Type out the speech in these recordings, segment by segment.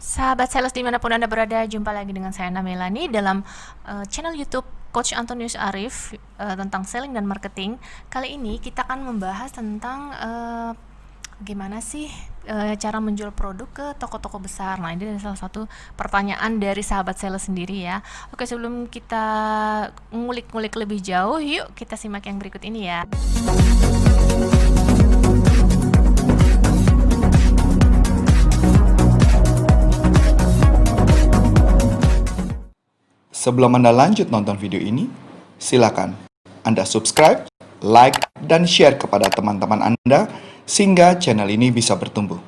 Sahabat sales dimanapun Anda berada, jumpa lagi dengan saya Melani dalam channel YouTube Coach Antonius Arif tentang selling dan marketing. Kali ini kita akan membahas tentang gimana sih cara menjual produk ke toko-toko besar. Nah, ini adalah salah satu pertanyaan dari sahabat sales sendiri ya. Oke, sebelum kita ngulik-ngulik lebih jauh, yuk kita simak yang berikut ini ya. Sebelum Anda lanjut nonton video ini, silakan Anda subscribe, like, dan share kepada teman-teman Anda sehingga channel ini bisa bertumbuh.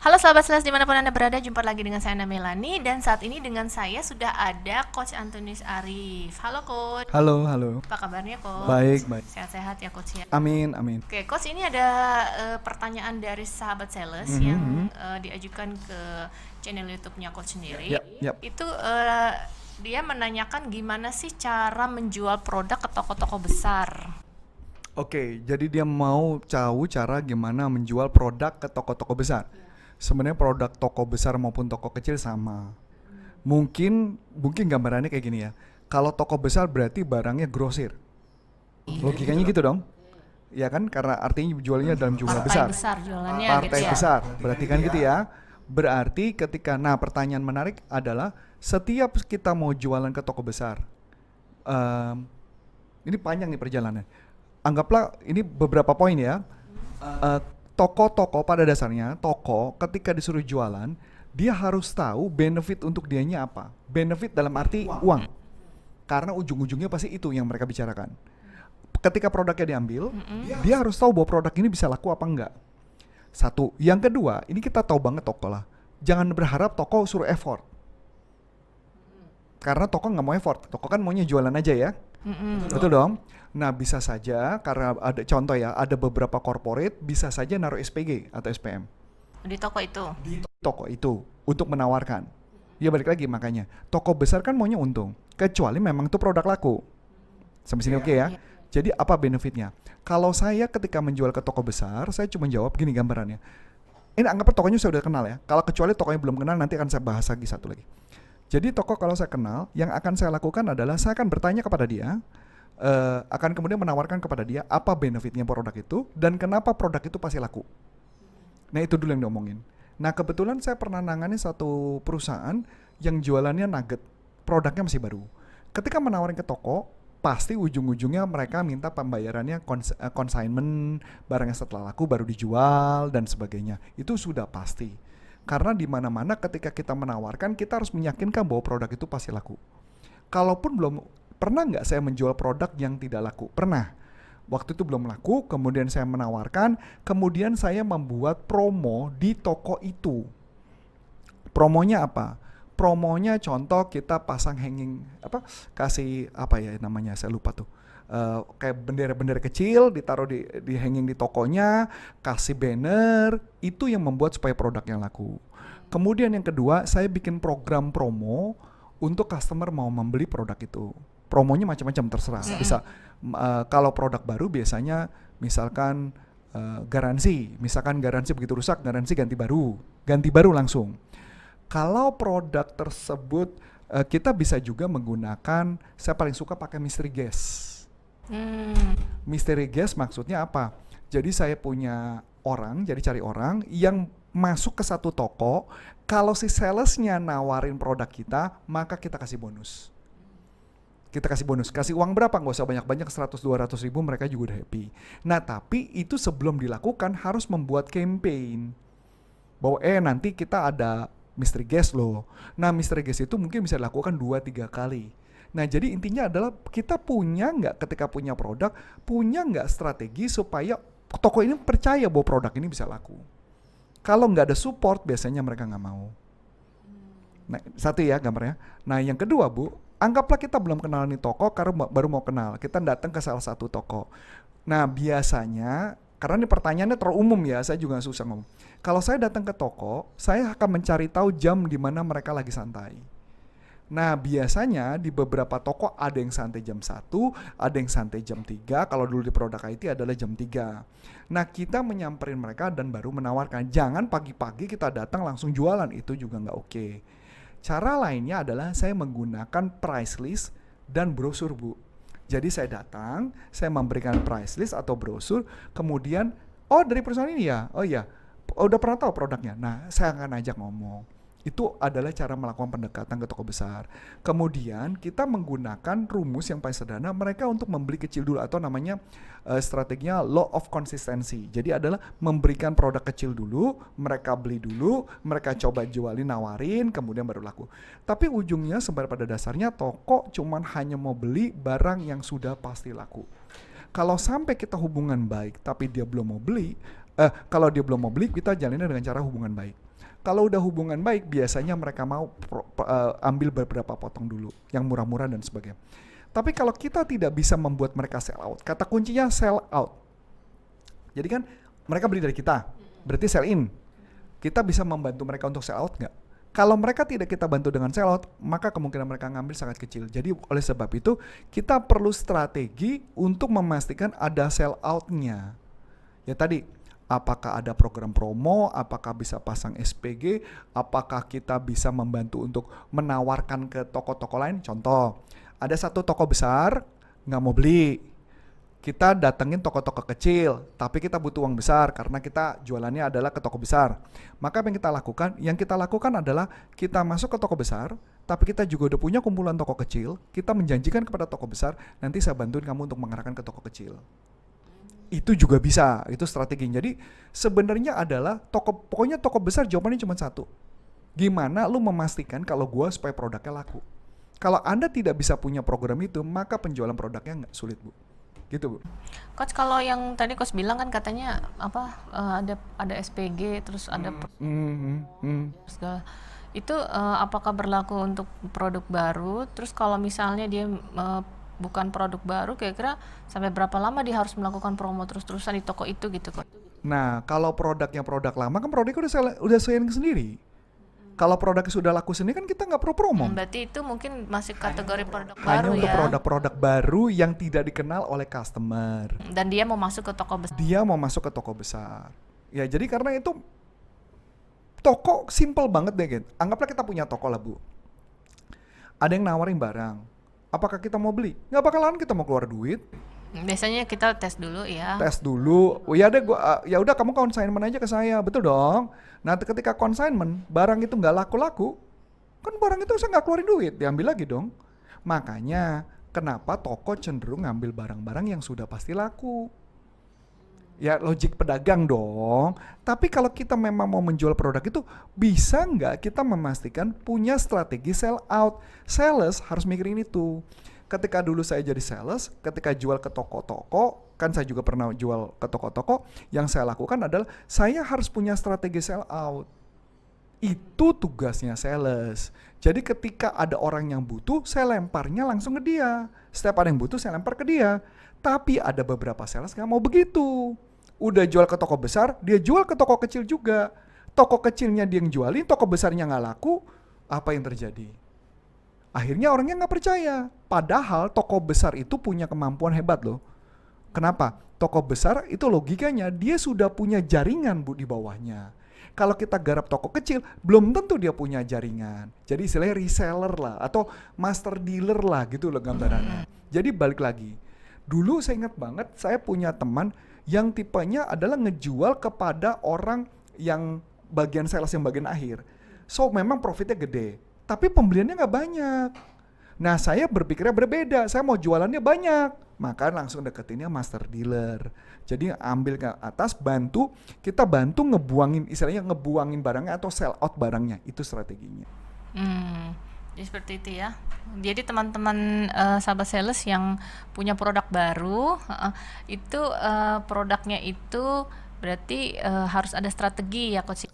Halo sahabat sales dimanapun Anda berada, jumpa lagi dengan saya Melani dan saat ini dengan saya sudah ada Coach Antonius Arif. Halo Coach. Halo, halo. Apa kabarnya Coach? Baik, baik. Sehat-sehat ya Coach ya. Amin, amin. Oke Coach, ini ada pertanyaan dari sahabat sales yang diajukan ke channel YouTube-nya Coach sendiri. Yap. Itu dia menanyakan gimana sih cara menjual produk ke toko-toko besar. Oke, jadi dia mau tahu cara gimana menjual produk ke toko-toko besar. Sebenarnya produk toko besar maupun toko kecil sama. Mungkin gambarannya kayak gini ya. Kalau toko besar berarti barangnya grosir. Logikanya gitu dong. Ya kan, karena artinya jualnya dalam jumlah besar. Besar jualannya Partai gitu ya. besar, berarti kan gitu ya. Berarti ketika, nah pertanyaan menarik adalah setiap kita mau jualan ke toko besar, ini panjang nih perjalanannya. Anggaplah ini beberapa poin ya. Toko-toko pada dasarnya, toko ketika disuruh jualan, dia harus tahu benefit untuk dianya apa. Benefit dalam arti uang. Karena ujung-ujungnya pasti itu yang mereka bicarakan. Ketika produknya diambil, dia harus tahu bahwa produk ini bisa laku apa enggak. Satu. Yang kedua, ini kita tahu banget toko lah. Jangan berharap toko suruh effort. Karena toko nggak mau effort. Toko kan maunya jualan aja ya. Betul dong? Nah, bisa saja karena ada contoh ya, ada beberapa corporate bisa saja naruh SPG atau SPM Di toko itu. di toko itu untuk menawarkan. Ya balik lagi, makanya toko besar kan maunya untung. Kecuali memang itu produk laku. Sampai sini oke ya? Jadi apa benefitnya? Kalau saya ketika menjual ke toko besar, saya cuma jawab gini gambarannya. Ini anggap tokonya saya udah kenal ya. Kalau kecuali tokonya belum kenal, nanti akan saya bahas lagi satu lagi. Jadi toko kalau saya kenal, yang akan saya lakukan adalah saya akan bertanya kepada dia, akan kemudian menawarkan kepada dia apa benefitnya produk itu dan kenapa produk itu pasti laku. Nah itu dulu yang diomongin. Nah kebetulan saya pernah nangani satu perusahaan yang jualannya nugget, produknya masih baru. Ketika menawarin ke toko, pasti ujung-ujungnya mereka minta pembayarannya consignment, barangnya setelah laku baru dijual dan sebagainya. Itu sudah pasti. Karena di mana-mana ketika kita menawarkan, kita harus meyakinkan bahwa produk itu pasti laku. Kalaupun belum, pernah nggak saya menjual produk yang tidak laku? Pernah. Waktu itu belum laku, kemudian saya menawarkan, kemudian saya membuat promo di toko itu. Promonya apa? Promonya contoh kita pasang hanging, kasih apa ya namanya, saya lupa tuh. Kayak bendera-bendera kecil ditaruh di hanging di tokonya, kasih banner, itu yang membuat supaya produknya laku. Kemudian yang kedua, saya bikin program promo untuk customer mau membeli produk itu. Promonya macam-macam terserah. Bisa kalau produk baru biasanya misalkan garansi begitu rusak, garansi ganti baru langsung. Kalau produk tersebut kita bisa juga menggunakan, saya paling suka pakai mystery guest. Mystery guest maksudnya apa? Jadi saya punya orang, jadi cari orang yang masuk ke satu toko, kalau si salesnya nawarin produk kita, maka kita kasih bonus. Kasih uang berapa? Nggak usah banyak-banyak, 100-200 ribu mereka juga udah happy. Nah tapi itu sebelum dilakukan harus membuat campaign. Bahwa nanti kita ada mystery guest loh. Nah mystery guest itu mungkin bisa dilakukan 2-3 kali. Nah jadi intinya adalah kita ketika punya produk, punya nggak strategi supaya toko ini percaya bahwa produk ini bisa laku. Kalau nggak ada support biasanya mereka nggak mau. Nah satu ya gambarnya. Nah yang kedua Bu, anggaplah kita belum kenal nih toko karena baru mau kenal. Kita datang ke salah satu toko. Nah biasanya, karena ini pertanyaannya terlalu umum ya, saya juga susah ngomong. Kalau saya datang ke toko, saya akan mencari tahu jam di mana mereka lagi santai. Nah, biasanya di beberapa toko ada yang santai jam 1, ada yang santai jam 3. Kalau dulu di produk IT adalah jam 3. Nah, kita menyamperin mereka dan baru menawarkan. Jangan pagi-pagi kita datang langsung jualan, itu juga nggak oke. Cara lainnya adalah saya menggunakan price list dan brosur, Bu. Jadi saya datang, saya memberikan price list atau brosur, kemudian, oh dari perusahaan ini ya? Oh iya, udah pernah tahu produknya? Nah, saya akan ajak ngomong. Itu adalah cara melakukan pendekatan ke toko besar. Kemudian kita menggunakan rumus yang paling sederhana, mereka untuk membeli kecil dulu atau namanya strateginya law of consistency. Jadi adalah memberikan produk kecil dulu, mereka beli dulu, mereka coba jualin, nawarin, kemudian baru laku. Tapi ujungnya sebenarnya pada dasarnya toko cuman hanya mau beli barang yang sudah pasti laku. Kalau sampai kita hubungan baik tapi dia belum mau beli, kalau dia belum mau beli, kita jalinnya dengan cara hubungan baik. Kalau udah hubungan baik, biasanya mereka mau ambil beberapa potong dulu, yang murah-murah dan sebagainya. Tapi kalau kita tidak bisa membuat mereka sell out, kata kuncinya sell out. Jadi kan mereka beli dari kita, berarti sell in. Kita bisa membantu mereka untuk sell out nggak? Kalau mereka tidak kita bantu dengan sell out, maka kemungkinan mereka ngambil sangat kecil. Jadi oleh sebab itu, kita perlu strategi untuk memastikan ada sell out-nya. Ya tadi, apakah ada program promo, apakah bisa pasang SPG, apakah kita bisa membantu untuk menawarkan ke toko-toko lain. Contoh, ada satu toko besar nggak mau beli, kita datengin toko-toko kecil, tapi kita butuh uang besar karena kita jualannya adalah ke toko besar. Maka apa yang kita lakukan? Yang kita lakukan adalah kita masuk ke toko besar, tapi kita juga udah punya kumpulan toko kecil, kita menjanjikan kepada toko besar, nanti saya bantuin kamu untuk mengarahkan ke toko kecil. Itu juga bisa, itu strateginya. Jadi sebenarnya adalah pokoknya toko besar jawabannya cuma satu. Gimana lu memastikan kalau gua supaya produknya laku? Kalau Anda tidak bisa punya program itu, maka penjualan produknya nggak sulit, Bu. Gitu, Bu. Coach, kalau yang tadi Coach bilang kan katanya apa ada SPG terus ada segala itu apakah berlaku untuk produk baru? Terus kalau misalnya dia bukan produk baru, kira-kira sampai berapa lama dia harus melakukan promo terus-terusan di toko itu gitu kok? Nah, kalau produknya produk lama kan produknya udah selling sendiri. Kalau produknya sudah laku sendiri kan kita nggak perlu promo. Berarti itu mungkin masih kategori produk Hanya baru untuk ya. produk-produk baru yang tidak dikenal oleh customer. Dan dia mau masuk ke toko besar. Dia mau masuk ke toko besar. Ya jadi karena itu toko simple banget deh, gitu. Anggaplah kita punya toko lah, Bu. Ada yang nawarin barang. Apakah kita mau beli? Nggak bakalan kita mau keluar duit. Biasanya kita tes dulu ya. Tes dulu. Oh, ya deh, ya udah kamu consignment aja ke saya, betul dong. Nah ketika consignment barang itu nggak laku-laku, kan barang itu saya nggak keluarin duit, diambil lagi dong. Makanya kenapa toko cenderung ngambil barang-barang yang sudah pasti laku. Ya logik pedagang dong. Tapi kalau kita memang mau menjual produk itu, bisa nggak kita memastikan punya strategi sell out. Sales harus mikirin itu. Ketika dulu saya jadi sales, ketika jual ke toko-toko, kan saya juga pernah jual ke toko-toko, yang saya lakukan adalah saya harus punya strategi sell out. Itu tugasnya sales. Jadi ketika ada orang yang butuh, saya lemparnya langsung ke dia. Setiap ada yang butuh, saya lempar ke dia. Tapi ada beberapa sales nggak mau begitu. Udah jual ke toko besar, dia jual ke toko kecil juga. Toko kecilnya dia yang jualin, toko besarnya nggak laku. Apa yang terjadi? Akhirnya orangnya nggak percaya. Padahal toko besar itu punya kemampuan hebat loh. Kenapa? Toko besar itu logikanya dia sudah punya jaringan, Bu, di bawahnya. Kalau kita garap toko kecil, belum tentu dia punya jaringan. Jadi istilahnya reseller lah, atau master dealer lah gitu loh gambarannya. Jadi balik lagi. Dulu saya ingat banget, saya punya teman yang tipenya adalah ngejual kepada orang yang bagian sales yang bagian akhir. So memang profitnya gede, tapi pembeliannya nggak banyak. Nah saya berpikirnya berbeda, saya mau jualannya banyak, maka langsung deketinnya master dealer. Jadi ambil ke atas, kita bantu ngebuangin, istilahnya ngebuangin barangnya atau sell out barangnya, itu strateginya. Jadi seperti itu ya. Jadi teman-teman sahabat sales yang punya produk baru, itu produknya itu berarti harus ada strategi ya Coach,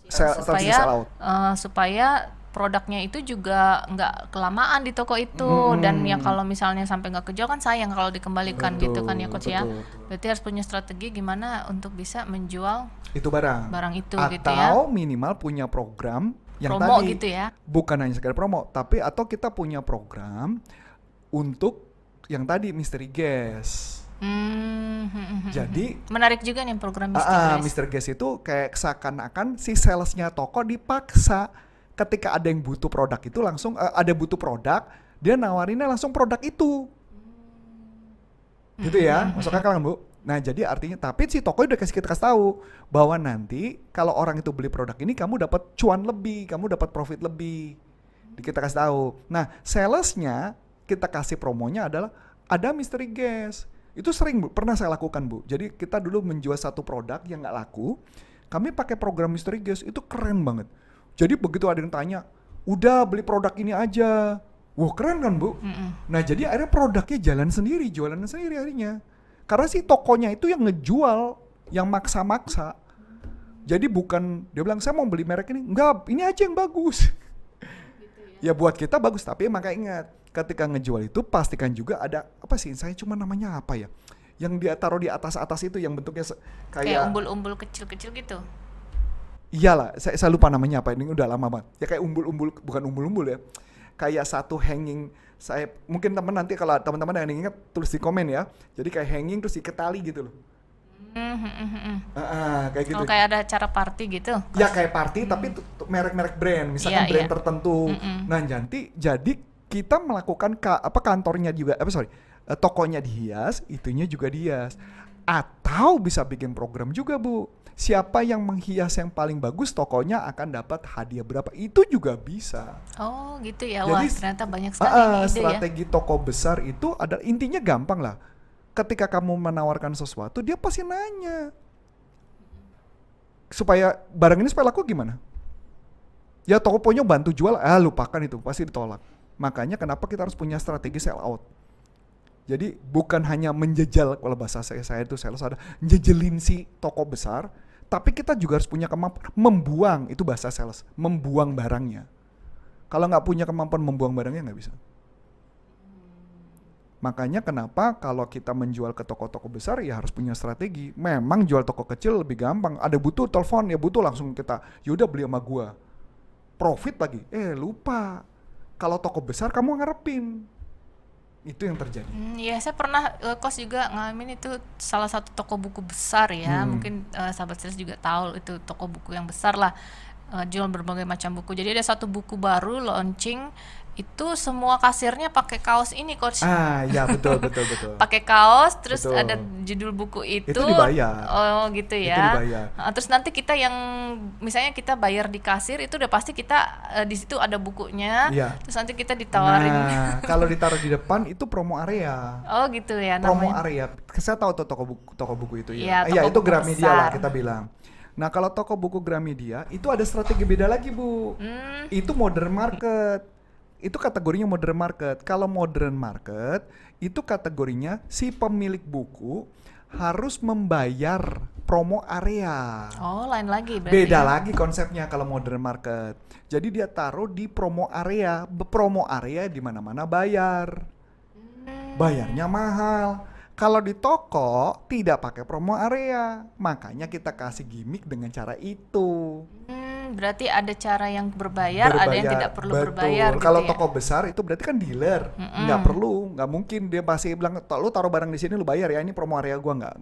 supaya produknya itu juga nggak kelamaan di toko itu, dan yang kalau misalnya sampai nggak kejual kan sayang kalau dikembalikan. Betul, gitu kan ya Coach ya. Berarti harus punya strategi gimana untuk bisa menjual itu barang itu atau gitu ya. minimal punya program yang Promo tadi gitu ya. bukan hanya sekedar promo, tapi atau kita punya program untuk yang tadi mystery guest. Jadi Menarik juga nih program Mystery Guest. Mr. Guest itu kayak seakan-akan si salesnya toko dipaksa ketika ada yang butuh produk itu langsung ada butuh produk, dia nawarinnya langsung produk itu. Gitu ya, masuk akal kan Bu? Nah jadi artinya, tapi si toko udah kita kasih tahu bahwa nanti kalau orang itu beli produk ini kamu dapat cuan lebih, kamu dapat profit lebih. Kita kasih tahu. Nah salesnya kita kasih promonya adalah ada mystery guest. Itu sering Bu, pernah saya lakukan Bu. Jadi kita dulu menjual satu produk yang nggak laku, kami pakai program mystery guest, itu keren banget. Jadi begitu ada yang tanya, udah beli produk ini aja. Wah keren kan Bu? Nah jadi akhirnya produknya jualan sendiri akhirnya. Karena si tokonya itu yang ngejual, yang maksa-maksa. Jadi bukan, dia bilang saya mau beli merek ini, enggak ini aja yang bagus. Ya buat kita bagus, tapi maka ingat, ketika ngejual itu pastikan juga ada, apa sih, saya cuma namanya apa ya, yang dia taruh di atas-atas itu yang bentuknya Kayak umbul-umbul kecil-kecil gitu. Iyalah, saya lupa namanya apa, ini udah lama banget. Ya kayak umbul-umbul, bukan umbul-umbul ya. Kayak satu hanging, saya mungkin teman nanti kalau teman-teman yang ingat tulis di komen ya. Jadi kayak hanging terus ikat tali gitu loh. Kayak gitu. Oh, kayak ada acara party gitu. Ya kayak party tapi merek-merek brand, misalkan brand tertentu. Nah, jadi kita melakukan kantornya juga, tokonya dihias, itunya juga dihias. Atau bisa bikin program juga Bu. Siapa yang menghias yang paling bagus, tokonya akan dapat hadiah berapa. Itu juga bisa. Oh gitu ya. Jadi, wah ternyata banyak sekali nih ide strategi toko besar itu ada, intinya gampang lah. Ketika kamu menawarkan sesuatu, dia pasti nanya. Supaya barang ini supaya laku gimana? Ya toko punya bantu jual, lupakan itu, pasti ditolak. Makanya kenapa kita harus punya strategi sell out. Jadi bukan hanya menjejal, kalau bahasa saya itu sales ada jejelin si toko besar, tapi kita juga harus punya kemampuan membuang, itu bahasa sales, membuang barangnya. Kalau nggak punya kemampuan membuang barangnya nggak bisa. Makanya kenapa kalau kita menjual ke toko-toko besar ya harus punya strategi. Memang jual toko kecil lebih gampang, ada butuh telepon ya butuh langsung kita, yaudah beli sama gua. Profit lagi, lupa. Kalau toko besar kamu ngarepin. Itu yang terjadi. Ya saya pernah kos juga ngalamin itu salah satu toko buku besar ya. Mungkin sahabat sales juga tahu itu toko buku yang besar lah, jual berbagai macam buku. Jadi ada satu buku baru launching, itu semua kasirnya pakai kaos ini Coach. Ya betul. Pakai kaos terus Betul. ada judul buku itu. Itu dibayar. Oh gitu ya. Itu dibayar. Terus nanti kita yang misalnya kita bayar di kasir itu udah pasti kita di situ ada bukunya. Iya. Terus nanti kita ditawarin. Nah, kalau ditaruh di depan itu promo area. Oh gitu ya Promo namanya. area. Saya tahu tuh toko buku itu ya. Iya, Itu toko buku Gramedia lah besar. kita bilang. Nah, kalau toko buku Gramedia itu ada strategi beda lagi, Bu. Itu modern market. Itu kategorinya modern market. Kalau modern market itu kategorinya si pemilik buku harus membayar promo area. Oh, lain lagi berarti. Beda ya? lagi konsepnya kalau modern market. Jadi dia taruh di promo area. Promo area di mana-mana bayar. Bayarnya mahal. Kalau di toko tidak pakai promo area. Makanya kita kasih gimmick dengan cara itu. Berarti ada cara yang berbayar, ada yang tidak perlu Betul. berbayar gitu Kalau ya. toko besar itu berarti kan dealer, nggak perlu, nggak mungkin dia pasti bilang lu taruh barang di sini lu bayar ya, ini promo area gua nggak.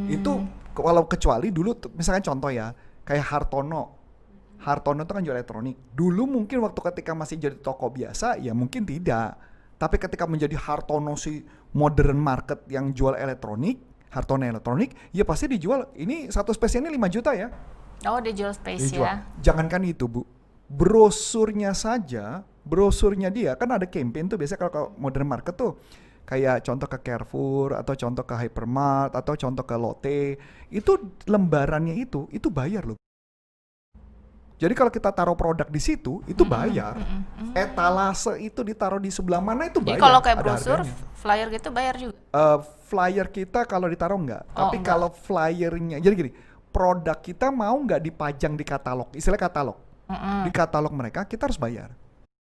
Itu kalau kecuali dulu misalkan contoh ya kayak Hartono itu kan jual elektronik. Dulu mungkin waktu ketika masih jadi toko biasa ya mungkin tidak, tapi ketika menjadi Hartono si modern market yang jual elektronik, Hartono elektronik, ya pasti dijual ini satu spesialnya 5 juta ya. Oh, dia jual space ya. Jangankan itu Bu, brosurnya dia kan ada campaign tuh biasanya kalau modern market tuh kayak contoh ke Carrefour atau contoh ke Hypermart atau contoh ke Lotte, itu lembarannya itu bayar loh. Jadi kalau kita taruh produk di situ itu bayar. Etalase itu ditaruh di sebelah mana itu bayar. Jadi kalau kayak ada brosur, harganya. flyer gitu bayar juga. Flyer kita kalau ditaruh enggak, tapi enggak. kalau flyernya jadi gini, produk kita mau nggak dipajang di katalog, istilah katalog. Di katalog mereka kita harus bayar.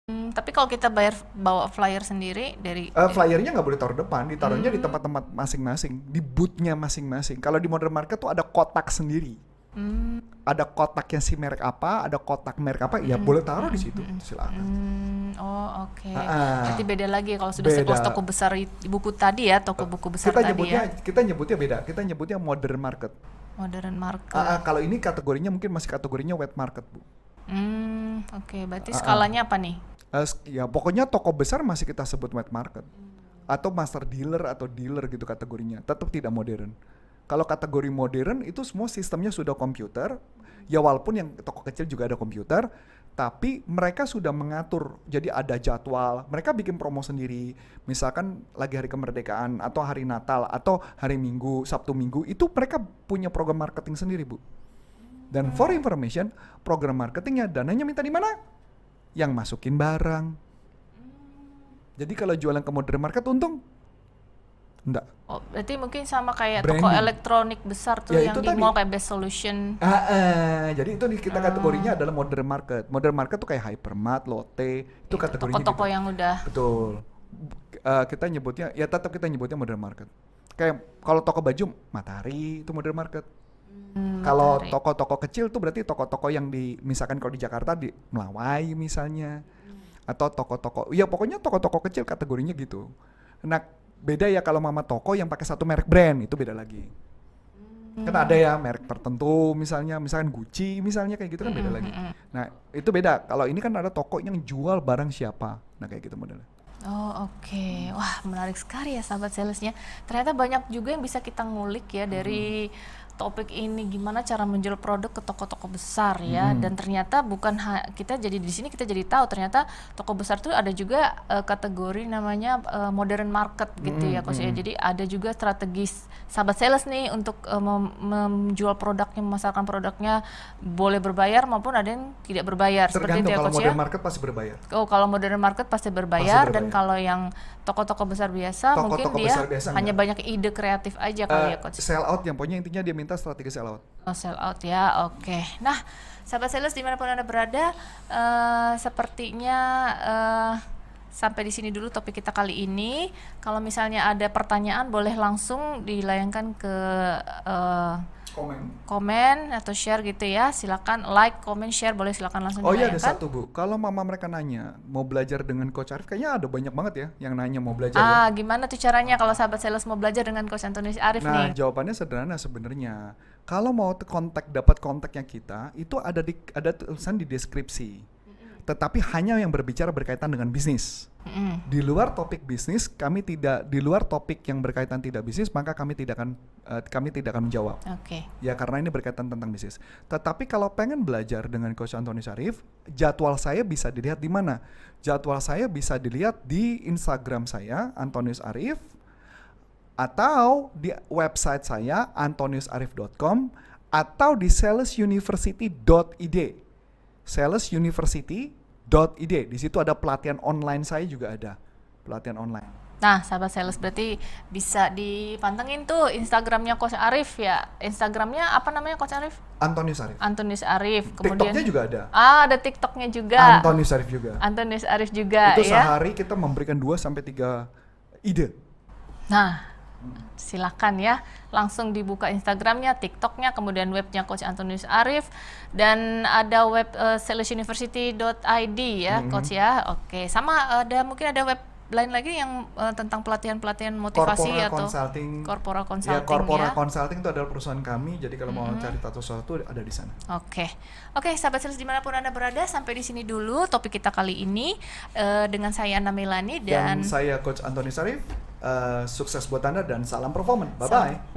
Tapi kalau kita bayar bawa flyer sendiri dari Flyernya nggak boleh taruh depan, ditaruhnya di tempat-tempat masing-masing, di boothnya masing-masing. Kalau di modern market tuh ada kotak sendiri. Ada kotaknya si merek apa, ada kotak merek apa, ya boleh taruh di situ, silakan. Oh, oke. Ah, Berarti beda lagi kalau sudah beda. sekelas toko besar buku tadi ya, toko buku besar tadi ya. Kita nyebutnya beda. Kita nyebutnya modern market. Modern market. Kalau ini kategorinya mungkin masih kategorinya wet market, Bu. Oke. Berarti skalanya apa nih? Ya pokoknya toko besar masih kita sebut wet market. Atau master dealer atau dealer gitu kategorinya. Tetap tidak modern. Kalau kategori modern itu semua sistemnya sudah komputer. Ya walaupun yang toko kecil juga ada komputer, tapi mereka sudah mengatur. Jadi ada jadwal. Mereka bikin promo sendiri. Misalkan lagi hari kemerdekaan atau hari Natal atau hari Minggu, Sabtu Minggu, itu mereka punya program marketing sendiri, Bu. Dan for information, program marketingnya dananya minta di mana? Yang masukin barang. Jadi kalau jualan ke modern market untung? Enggak. Oh, berarti mungkin sama kayak Branding. toko elektronik besar tuh Ya, yang itu di tadi. mall kayak Best Solution. Jadi itu kita kategorinya adalah modern market. Modern market tuh kayak hypermart, Lotte, itu kategorinya Toko-toko gitu. yang udah. Betul. Kita nyebutnya, ya tetap kita nyebutnya modern market. Kayak kalau toko baju, Matahari itu modern market. Kalau Matahari. toko-toko kecil tuh berarti toko-toko yang di, misalkan kalau di Jakarta di Melawai misalnya. Atau toko-toko, ya pokoknya toko-toko kecil kategorinya gitu. Nah beda ya kalau mama toko yang pakai satu merek brand, itu beda lagi. Kan ada ya merek tertentu misalkan Gucci misalnya kayak gitu kan beda lagi. Nah itu beda, kalau ini kan ada toko yang jual barang siapa, nah kayak gitu modelnya. Oh, oke. Wah, menarik sekali ya sahabat salesnya. Ternyata banyak juga yang bisa kita ngulik ya dari topik ini, gimana cara menjual produk ke toko-toko besar ya. Dan ternyata bukan kita jadi di sini kita jadi tahu ternyata toko besar tuh ada juga kategori namanya modern market gitu ya Coach ya. Jadi ada juga strategis sahabat sales nih untuk menjual produknya, memasarkan produknya boleh berbayar maupun ada yang tidak berbayar. Seperti Tergantung, itu ya kalau Coach modern ya. market pasti berbayar. Oh, kalau modern market pasti berbayar, dan kalau yang toko-toko besar biasa mungkin Toko-toko dia besar biasa hanya banyak ide kreatif aja kali ya Coach. Sell out yang pokoknya intinya dia minta strategi sell out. Oh, sell out ya, oke. Nah, sahabat sales dimanapun Anda berada, sepertinya sampai di sini dulu topik kita kali ini. Kalau misalnya ada pertanyaan boleh langsung dilayangkan ke komen atau share gitu ya. Silakan like, comment, share, boleh silakan langsung Oh iya ada dilayangkan. satu Bu, kalau mama mereka nanya mau belajar dengan Coach Arif, kayaknya ada banyak banget ya yang nanya mau belajar ya. Gimana tuh caranya kalau sahabat sales mau belajar dengan Coach Antonius Arif Nah nih? jawabannya sederhana sebenarnya. Kalau mau dapat kontaknya kita, itu ada tulisan di deskripsi. Tetapi hanya yang berbicara berkaitan dengan bisnis. Di luar topik bisnis, di luar topik yang berkaitan tidak bisnis, maka kami tidak akan menjawab. Oke. Ya karena ini berkaitan tentang bisnis. Tetapi kalau pengen belajar dengan Coach Antonius Arif, jadwal saya bisa dilihat di mana? Jadwal saya bisa dilihat di Instagram saya Antonius Arif, atau di website saya antoniusarif.com, atau di salesuniversity.id. salesuniversity.id. Di situ ada pelatihan online, saya juga ada pelatihan online. Nah, sahabat sales berarti bisa dipantengin tuh Instagramnya Coach Arif ya. Instagramnya apa namanya Coach Arif? Antonius Arif. Antonius Arif. Kemudian TikToknya juga ada. ada TikToknya juga. Antonius Arif juga. Antonius Arif juga Itu ya. sehari kita memberikan 2-3 ide. Nah, silakan ya, langsung dibuka Instagramnya, TikToknya, kemudian webnya Coach Antonius Arif, dan ada web salesuniversity.id ya Coach ya. Oke, sama mungkin ada web lain lagi yang tentang pelatihan-pelatihan motivasi Corpora atau Consulting. Corpora Consulting Ya, Corpora ya. Consulting itu adalah perusahaan kami. Jadi kalau mau cari sesuatu ada di sana. Oke, sahabat sales dimanapun Anda berada, sampai di sini dulu topik kita kali ini dengan saya Anna Melani Dan dan saya Coach Antonius Arif. Sukses buat Anda dan salam performance. Bye bye.